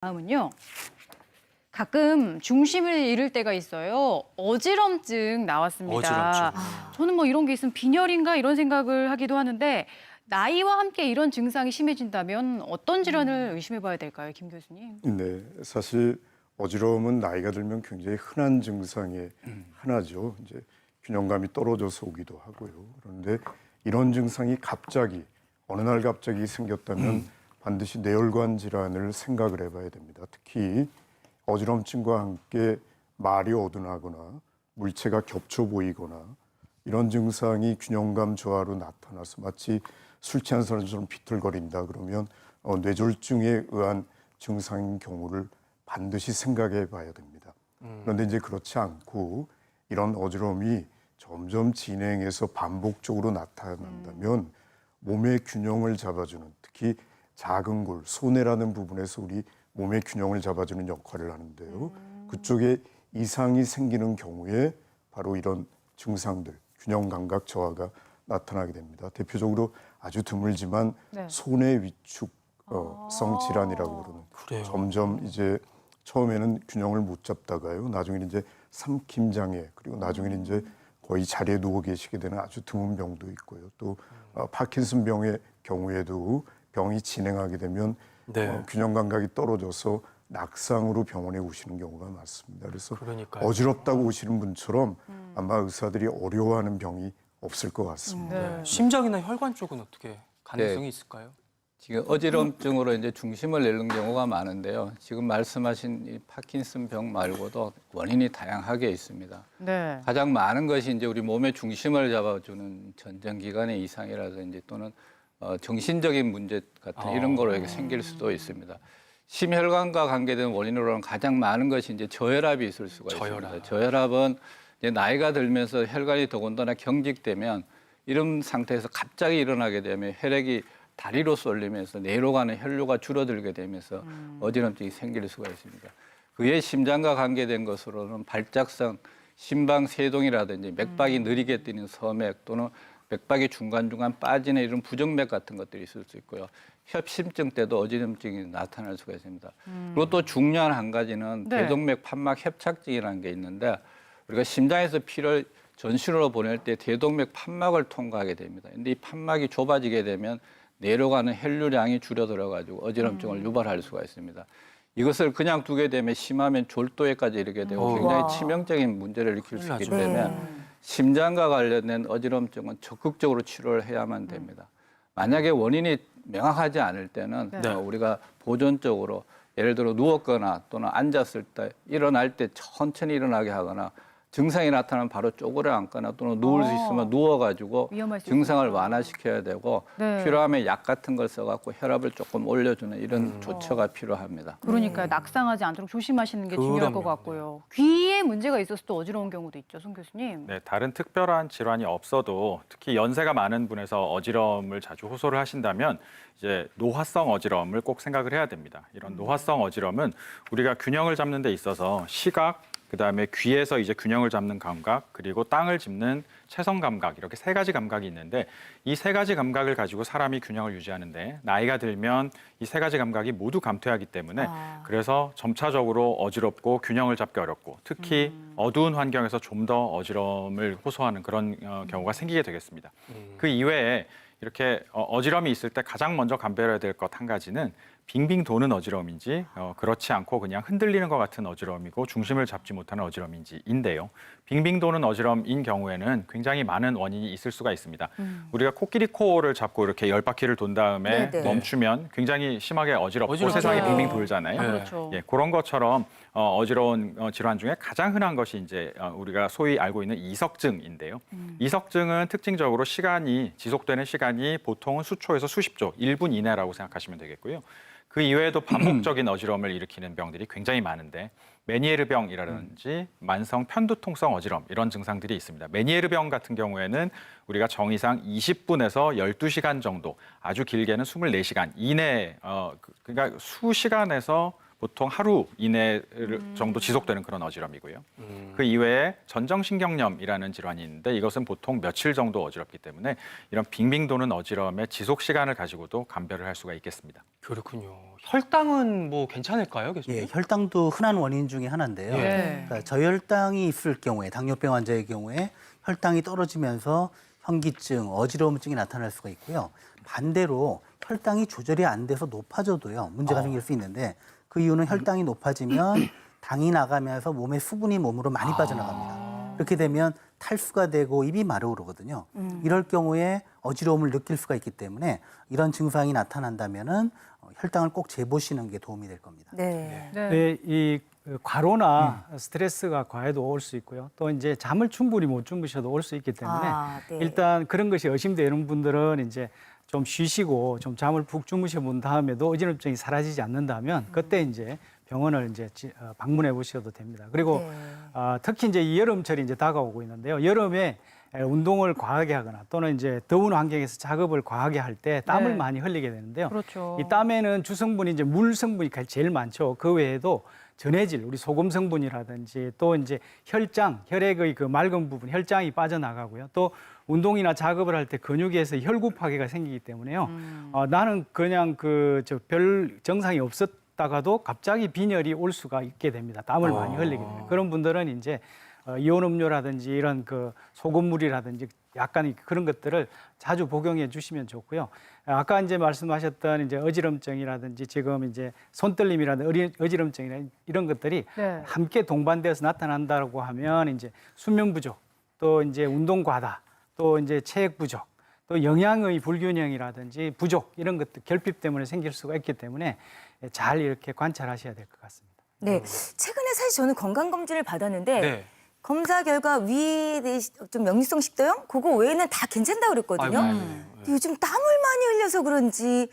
다음은요. 가끔 중심을 잃을 때가 있어요. 어지럼증 나왔습니다. 어지럼증. 저는 뭐 이런 게 있으면 빈혈인가 이런 생각을 하기도 하는데 나이와 함께 이런 증상이 심해진다면 어떤 질환을 의심해 봐야 될까요, 김 교수님? 네, 사실 어지러움은 나이가 들면 굉장히 흔한 증상의 하나죠. 이제 균형감이 떨어져서 오기도 하고요. 그런데 이런 증상이 갑자기 어느 날 갑자기 생겼다면 반드시 뇌혈관 질환을 생각을 해봐야 됩니다. 특히 어지럼증과 함께 말이 어둔하거나 물체가 겹쳐 보이거나 이런 증상이 균형감 저하로 나타나서 마치 술 취한 사람처럼 비틀거린다 그러면 뇌졸중에 의한 증상인 경우를 반드시 생각해 봐야 됩니다. 그런데 이제 그렇지 않고 이런 어지러움이 점점 진행해서 반복적으로 나타난다면 몸의 균형을 잡아주는, 특히 작은 골, 소뇌라는 부분에서 우리 몸의 균형을 잡아주는 역할을 하는데요. 그쪽에 이상이 생기는 경우에 바로 이런 증상들, 균형 감각 저하가 나타나게 됩니다. 대표적으로 아주 드물지만 네. 소뇌 위축성 질환이라고 그러는 그래요. 점점 이제 처음에는 균형을 못 잡다가요. 나중에는 이제 삼킴장애, 그리고 나중에는 이제 거의 자리에 누워 계시게 되는 아주 드문 병도 있고요. 또 파킨슨 병의 경우에도 병이 진행하게 되면 네. 균형 감각이 떨어져서 낙상으로 병원에 오시는 경우가 많습니다. 그래서 그러니까요. 어지럽다고 오시는 분처럼 아마 의사들이 어려워하는 병이 없을 것 같습니다. 네. 심장이나 혈관 쪽은 어떻게 가능성이 있을까요? 지금 어지럼증으로 이제 중심을 잃는 경우가 많은데요. 지금 말씀하신 이 파킨슨 병 말고도 원인이 다양하게 있습니다. 네. 가장 많은 것이 이제 우리 몸의 중심을 잡아주는 전정기관의 이상이라든지 또는 정신적인 문제 같은 이런 거로 이렇게 생길 수도 있습니다. 심혈관과 관계된 원인으로는 가장 많은 것이 이제 저혈압이 있을 수가 있습니다. 저혈압은 이제 나이가 들면서 혈관이 더군다나 경직되면 이런 상태에서 갑자기 일어나게 되면 혈액이 다리로 쏠리면서 뇌로 가는 혈류가 줄어들게 되면서 어지럼증이 생길 수가 있습니다. 그에 심장과 관계된 것으로는 발작성 심방세동이라든지 맥박이 느리게 뛰는 서맥 또는 맥박이 중간중간 빠지는 이런 부정맥 같은 것들이 있을 수 있고요. 협심증 때도 어지럼증이 나타날 수가 있습니다. 그리고 또 중요한 한 가지는 네. 대동맥 판막 협착증이라는 게 있는데 우리가 심장에서 피를 전신으로 보낼 때 대동맥 판막을 통과하게 됩니다. 근데 이 판막이 좁아지게 되면 뇌로 가는 혈류량이 줄어들어가지고 어지럼증을 유발할 수가 있습니다. 이것을 그냥 두게 되면 심하면 졸도에까지 이르게 되고 굉장히 치명적인 문제를 일으킬 수 있기 때문에 심장과 관련된 어지럼증은 적극적으로 치료를 해야만 됩니다. 만약에 원인이 명확하지 않을 때는 네. 우리가 보존적으로 예를 들어 누웠거나 또는 앉았을 때 일어날 때 천천히 일어나게 하거나 증상이 나타나면 바로 쪼그려 앉거나 또는 누울 수 있으면 누워가지고 위험할 수 증상을 있으니까. 완화시켜야 되고 네. 필요하면 약 같은 걸 써갖고 혈압을 조금 올려주는 이런 조처가 필요합니다. 그러니까 낙상하지 않도록 조심하시는 게 중요할 것 그럼요. 같고요. 귀에 문제가 있어서 또 어지러운 경우도 있죠, 송 교수님. 네, 다른 특별한 질환이 없어도 특히 연세가 많은 분에서 어지러움을 자주 호소를 하신다면 이제 노화성 어지러움을 꼭 생각을 해야 됩니다. 이런 노화성 어지러움은 우리가 균형을 잡는 데 있어서 시각, 그다음에 귀에서 이제 균형을 잡는 감각, 그리고 땅을 짚는 채성 감각, 이렇게 세 가지 감각이 있는데 이 세 가지 감각을 가지고 사람이 균형을 유지하는데 나이가 들면 이 세 가지 감각이 모두 감퇴하기 때문에 그래서 점차적으로 어지럽고 균형을 잡기 어렵고 특히 어두운 환경에서 좀 더 어지러움을 호소하는 그런 경우가 생기게 되겠습니다. 그 이외에 이렇게 어지러움이 있을 때 가장 먼저 감별해야 될 것 한 가지는 빙빙 도는 어지러움인지 그렇지 않고 그냥 흔들리는 것 같은 어지러움이고 중심을 잡지 못하는 어지러움인지인데요. 빙빙 도는 어지러움인 경우에는 굉장히 많은 원인이 있을 수가 있습니다. 우리가 코끼리 코를 잡고 이렇게 10바퀴를 돈 다음에 네네. 멈추면 굉장히 심하게 어지럽고 어지럽죠. 세상이 빙빙 돌잖아요. 아, 그렇죠. 예, 그런 것처럼 어지러운 질환 중에 가장 흔한 것이 이제 우리가 소위 알고 있는 이석증인데요. 이석증은 특징적으로 시간이 지속되는 시간이 보통은 수초에서 수십 초, 1분 이내라고 생각하시면 되겠고요. 그 이외에도 반복적인 어지러움을 일으키는 병들이 굉장히 많은데 메니에르병이라든지 만성 편두통성 어지러움 이런 증상들이 있습니다. 메니에르병 같은 경우에는 우리가 정의상 20분에서 12시간 정도, 아주 길게는 24시간 이내에 그러니까 수시간에서 보통 하루 이내 정도 지속되는 그런 어지럼이고요. 그 이외에 전정신경염이라는 질환이 있는데 이것은 보통 며칠 정도 어지럽기 때문에 이런 빙빙 도는 어지럼의 지속 시간을 가지고도 감별을 할 수가 있겠습니다. 그렇군요. 혈당은 뭐 괜찮을까요, 교수님? 예, 혈당도 흔한 원인 중에 하나인데요. 네. 그러니까 저혈당이 있을 경우에 당뇨병 환자의 경우에 혈당이 떨어지면서 현기증, 어지러움증이 나타날 수가 있고요. 반대로 혈당이 조절이 안 돼서 높아져도요 문제가 생길 수 있는데 그 이유는 혈당이 높아지면 당이 나가면서 몸에 수분이 몸으로 많이 빠져나갑니다. 그렇게 되면 탈수가 되고 입이 마르거든요. 이럴 경우에 어지러움을 느낄 수가 있기 때문에 이런 증상이 나타난다면은 혈당을 꼭 재보시는 게 도움이 될 겁니다. 네. 네. 네, 이 과로나 스트레스가 과해도 올 수 있고요. 또 이제 잠을 충분히 못 주무셔도 올 수 있기 때문에 네. 일단 그런 것이 의심되는 분들은 이제 좀 쉬시고 좀 잠을 푹 주무셔 본 다음에도 어지럼증이 사라지지 않는다면 그때 이제 병원을 이제 방문해 보셔도 됩니다. 그리고 네. 특히 이제 이 여름철이 이제 다가오고 있는데요. 여름에 운동을 과하게 하거나 또는 이제 더운 환경에서 작업을 과하게 할 때 땀을 네. 많이 흘리게 되는데요. 그렇죠. 이 땀에는 주성분이 이제 물 성분이 제일 많죠. 그 외에도 전해질, 우리 소금 성분이라든지 또 이제 혈장, 혈액의 그 맑은 부분, 혈장이 빠져나가고요. 또 운동이나 작업을 할 때 근육에서 혈구 파괴가 생기기 때문에요. 나는 그냥 별 정상이 없었다가도 갑자기 빈혈이 올 수가 있게 됩니다. 땀을 많이 흘리게 되면. 그런 분들은 이제 이온 음료라든지 이런 그 소금물이라든지 약간 그런 것들을 자주 복용해 주시면 좋고요. 아까 이제 말씀하셨던 이제 어지럼증이라든지 지금 이제 손떨림이라든지 어지럼증이나 이런 것들이 네. 함께 동반돼서 나타난다고 하면 이제 수면 부족, 또 이제 운동 과다, 또 이제 체액 부족, 또 영양의 불균형이라든지 부족 이런 것들 결핍 때문에 생길 수가 있기 때문에 잘 이렇게 관찰하셔야 될 것 같습니다. 네. 최근에 사실 저는 건강검진을 받았는데 네. 검사 결과 위 좀 역류성 식도염 그거 외에는 다 괜찮다고 그랬거든요. 아이고. 근데 요즘 땀을 많이 흘려서 그런지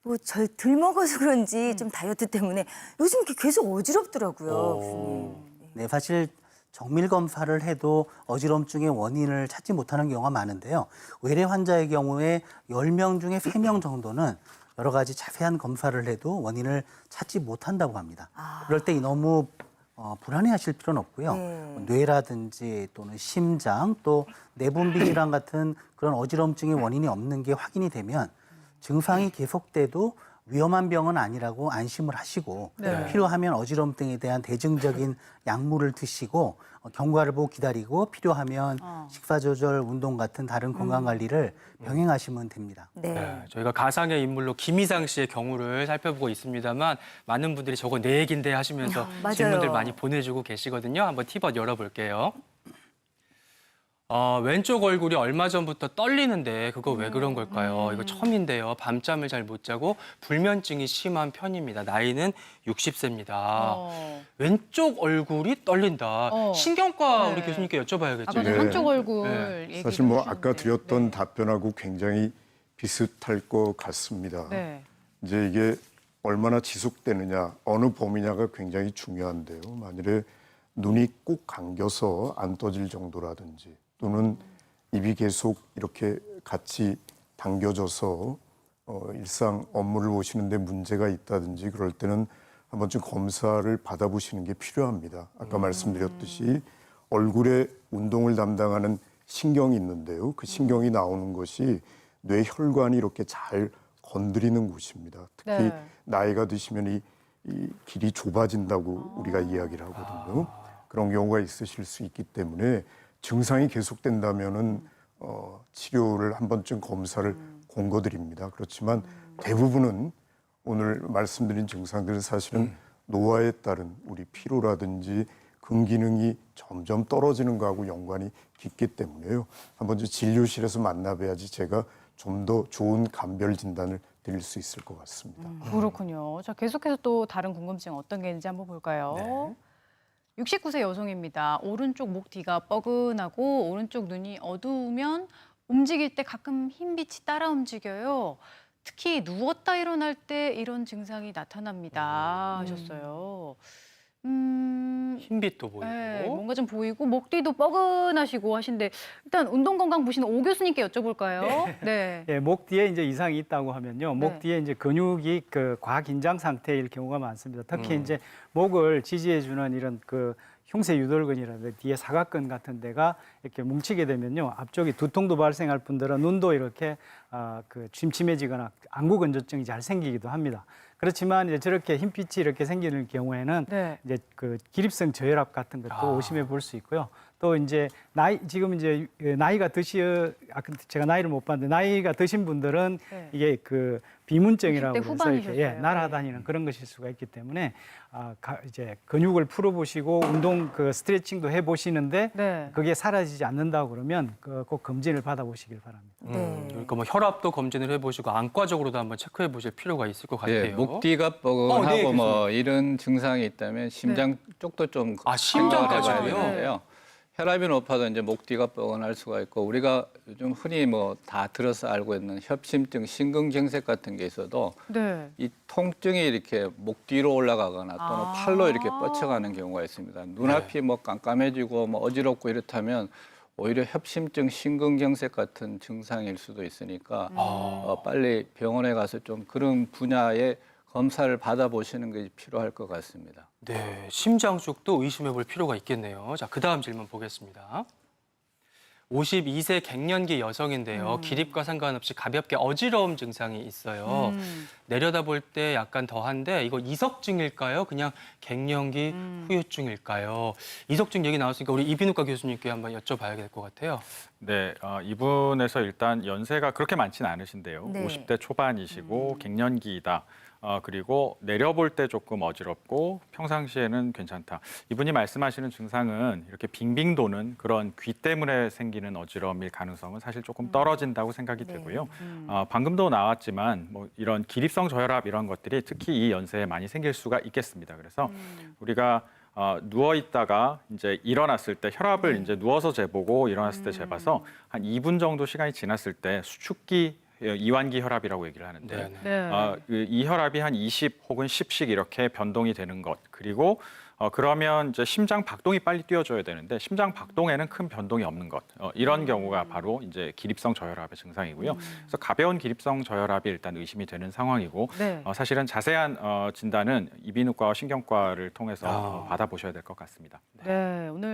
뭐 덜 먹어서 그런지 좀 다이어트 때문에 요즘 이렇게 계속 어지럽더라고요. 교수님. 네, 사실 정밀 검사를 해도 어지럼증의 원인을 찾지 못하는 경우가 많은데요. 외래 환자의 경우에 10명 중에 3명 정도는 여러 가지 자세한 검사를 해도 원인을 찾지 못한다고 합니다. 그럴 때 너무 불안해하실 필요는 없고요. 네. 뇌라든지 또는 심장 또 내분비 질환 같은 그런 어지럼증의 원인이 없는 게 확인이 되면 증상이 계속돼도 위험한 병은 아니라고 안심을 하시고 네. 필요하면 어지럼증에 대한 대증적인 약물을 드시고 경과를 보고 기다리고 필요하면 식사 조절, 운동 같은 다른 건강 관리를 병행하시면 됩니다. 네. 네, 저희가 가상의 인물로 김희상 씨의 경우를 살펴보고 있습니다만 많은 분들이 저거 내 얘긴데 하시면서 맞아요. 질문들 많이 보내주고 계시거든요. 한번 티벗 열어볼게요. 왼쪽 얼굴이 얼마 전부터 떨리는데 그거 왜 그런 걸까요? 이거 처음인데요. 밤잠을 잘 못 자고 불면증이 심한 편입니다. 나이는 60세입니다. 왼쪽 얼굴이 떨린다. 신경과 네. 우리 교수님께 여쭤봐야겠죠. 아까 네. 한쪽 얼굴 네. 얘기를 사실 뭐 하셨는데. 아까 드렸던 네. 답변하고 굉장히 비슷할 것 같습니다. 네. 이제 이게 얼마나 지속되느냐, 어느 범위냐가 굉장히 중요한데요. 만일에 눈이 꼭 감겨서 안 떠질 정도라든지 또는 입이 계속 이렇게 같이 당겨져서 일상 업무를 보시는데 문제가 있다든지 그럴 때는 한 번쯤 검사를 받아보시는 게 필요합니다. 아까 말씀드렸듯이 얼굴에 운동을 담당하는 신경이 있는데요. 그 신경이 나오는 것이 뇌 혈관이 이렇게 잘 건드리는 곳입니다. 특히 네. 나이가 드시면 이 길이 좁아진다고 우리가 이야기를 하거든요. 그런 경우가 있으실 수 있기 때문에 증상이 계속된다면은 치료를 한 번쯤 검사를 권고드립니다. 그렇지만 대부분은 오늘 말씀드린 증상들은 사실은 노화에 따른 우리 피로라든지 근기능이 점점 떨어지는 거하고 연관이 깊기 때문에요. 한 번쯤 진료실에서 만나봐야지 제가 좀 더 좋은 감별 진단을 드릴 수 있을 것 같습니다. 그렇군요. 자, 계속해서 또 다른 궁금증 어떤 게 있는지 한번 볼까요? 69세 여성입니다. 오른쪽 목 뒤가 뻐근하고 오른쪽 눈이 어두우면 움직일 때 가끔 흰빛이 따라 움직여요. 특히 누웠다 일어날 때 이런 증상이 나타납니다 하셨어요. 흰빛도 보이고. 네, 뭔가 좀 보이고 목 뒤도 뻐근하시고 하신데 일단 운동 건강 보시는 오 교수님께 여쭤볼까요? 네. 예, 목 뒤에 이제 이상이 있다고 하면요. 목 네. 뒤에 이제 근육이 그 과긴장 상태일 경우가 많습니다. 특히 이제 목을 지지해주는 이런 그 흉쇄 유돌근이라든지 뒤에 사각근 같은 데가 이렇게 뭉치게 되면요. 앞쪽이 두통도 발생할 뿐더러 눈도 이렇게 그 침침해지거나 안구 건조증이 잘 생기기도 합니다. 그렇지만 이제 저렇게 흰빛이 이렇게 생기는 경우에는 네. 이제 그 기립성 저혈압 같은 것도 아. 의심해 볼 수 있고요. 또 이제 지금 이제 나이가 아까 제가 나이를 못 봤는데 나이가 드신 분들은 네. 이게 그 비문증이라고 60대 해서 후반이셨어요. 이렇게 날아다니는 그런 것일 수가 있기 때문에 이제 근육을 풀어보시고 운동 그 스트레칭도 해보시는데 네. 그게 사라지지 않는다고 그러면 꼭 검진을 받아보시길 바랍니다. 네. 그러니까 뭐 혈압도 검진을 해보시고 안과적으로도 한번 체크해 보실 필요가 있을 것 같아요. 예, 목 뒤가 뻐근하고 네, 뭐 이런 증상이 있다면 심장 쪽도 좀 아, 생각을 해봐야 심장까지도요? 되는데요. 혈압이 높아도 이제 목 뒤가 뻐근할 수가 있고 우리가 요즘 흔히 뭐 다 들어서 알고 있는 협심증, 심근경색 같은 게 있어도 네. 이 통증이 이렇게 목 뒤로 올라가거나 또는 아. 팔로 이렇게 뻗쳐가는 경우가 있습니다. 눈앞이 뭐 깜깜해지고 뭐 어지럽고 이렇다면 오히려 협심증, 심근경색 같은 증상일 수도 있으니까 빨리 병원에 가서 좀 그런 분야의 검사를 받아보시는 것이 필요할 것 같습니다. 네, 심장 쪽도 의심해 볼 필요가 있겠네요. 자, 그다음 질문 보겠습니다. 52세 갱년기 여성인데요. 기립과 상관없이 가볍게 어지러움 증상이 있어요. 내려다볼 때 약간 더한데 이거 이석증일까요? 그냥 갱년기 후유증일까요? 이석증 얘기 나왔으니까 우리 이비인후과 교수님께 한번 여쭤봐야 될 것 같아요. 네, 이분에서 일단 연세가 그렇게 많지는 않으신데요. 네. 50대 초반이시고 갱년기이다. 그리고 내려볼 때 조금 어지럽고 평상시에는 괜찮다. 이분이 말씀하시는 증상은 이렇게 빙빙 도는 그런 귀 때문에 생기는 어지러움일 가능성은 사실 조금 떨어진다고 생각이 되고요. 방금도 나왔지만 뭐 이런 기립성 저혈압 이런 것들이 특히 이 연세에 많이 생길 수가 있겠습니다. 그래서 우리가 누워 있다가 이제 일어났을 때 혈압을 이제 누워서 재보고 일어났을 때 재봐서 한 2분 정도 시간이 지났을 때 수축기 이완기 혈압이라고 얘기를 하는데 네. 네. 이 혈압이 한 20 혹은 10씩 이렇게 변동이 되는 것 그리고 그러면 이제 심장 박동이 빨리 뛰어줘야 되는데 심장 박동에는 큰 변동이 없는 것 이런 경우가 바로 이제 기립성 저혈압의 증상이고요. 그래서 가벼운 기립성 저혈압이 일단 의심이 되는 상황이고 네. 사실은 자세한 진단은 이비인후과와 신경과를 통해서 받아보셔야 될 것 같습니다. 네. 오늘